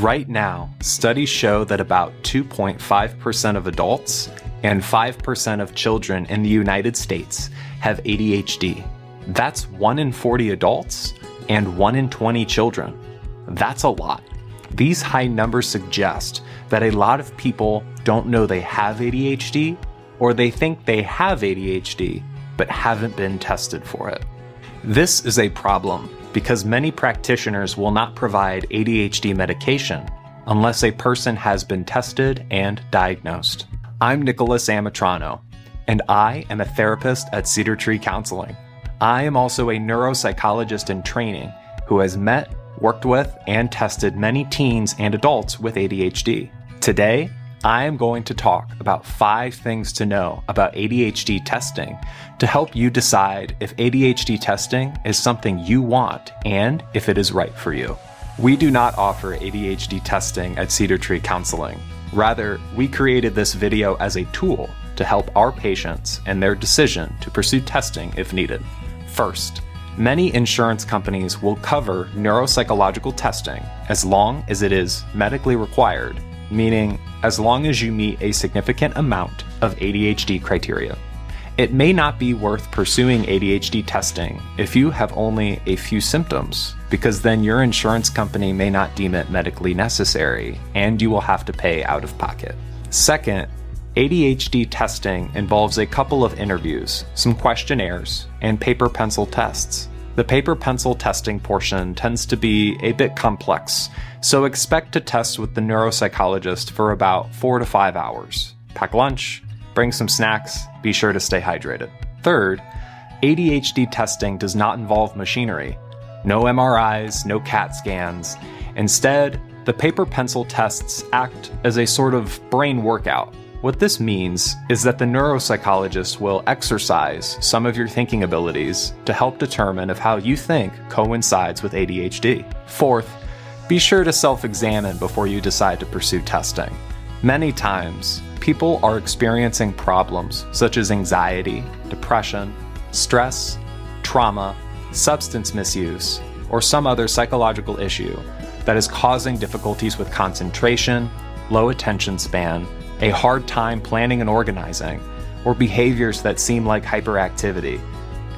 Right now, studies show that about 2.5% of adults and 5% of children in the United States have ADHD. That's 1 in 40 adults and 1 in 20 children. That's a lot. These high numbers suggest that a lot of people don't know they have ADHD, or they think they have ADHD but haven't been tested for it. This is a problem because many practitioners will not provide ADHD medication unless a person has been tested and diagnosed. I'm Nicholas Amitrano, and I am a therapist at Cedar Tree Counseling. I am also a neuropsychologist in training who has met, worked with, and tested many teens and adults with ADHD. Today, I am going to talk about 5 things to know about ADHD testing to help you decide if ADHD testing is something you want and if it is right for you. We do not offer ADHD testing at Cedar Tree Counseling. Rather, we created this video as a tool to help our patients in their decision to pursue testing if needed. First, many insurance companies will cover neuropsychological testing as long as it is medically required, meaning as long as you meet a significant amount of ADHD criteria. It may not be worth pursuing ADHD testing if you have only a few symptoms, because then your insurance company may not deem it medically necessary and you will have to pay out of pocket. Second, ADHD testing involves a couple of interviews, some questionnaires, and paper-pencil tests. The paper-pencil testing portion tends to be a bit complex, so expect to test with the neuropsychologist for about 4 to 5 hours. Pack lunch, bring some snacks, be sure to stay hydrated. Third, ADHD testing does not involve machinery. No MRIs, no CAT scans. Instead, the paper-pencil tests act as a sort of brain workout. What this means is that the neuropsychologist will exercise some of your thinking abilities to help determine if how you think coincides with ADHD. Fourth, be sure to self-examine before you decide to pursue testing. Many times, people are experiencing problems such as anxiety, depression, stress, trauma, substance misuse, or some other psychological issue that is causing difficulties with concentration, low attention span, a hard time planning and organizing, or behaviors that seem like hyperactivity.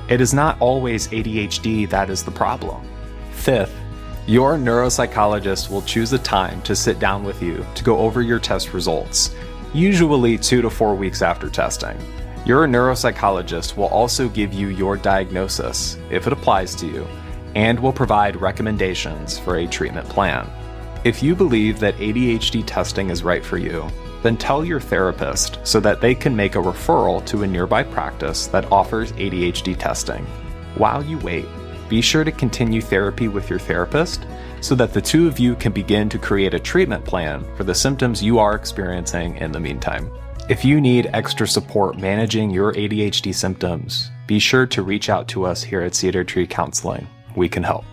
It is not always ADHD that is the problem. Fifth, your neuropsychologist will choose a time to sit down with you to go over your test results, usually 2 to 4 weeks after testing. Your neuropsychologist will also give you your diagnosis, if it applies to you, and will provide recommendations for a treatment plan. If you believe that ADHD testing is right for you, then tell your therapist so that they can make a referral to a nearby practice that offers ADHD testing. While you wait, be sure to continue therapy with your therapist so that the two of you can begin to create a treatment plan for the symptoms you are experiencing in the meantime. If you need extra support managing your ADHD symptoms, be sure to reach out to us here at Cedar Tree Counseling. We can help.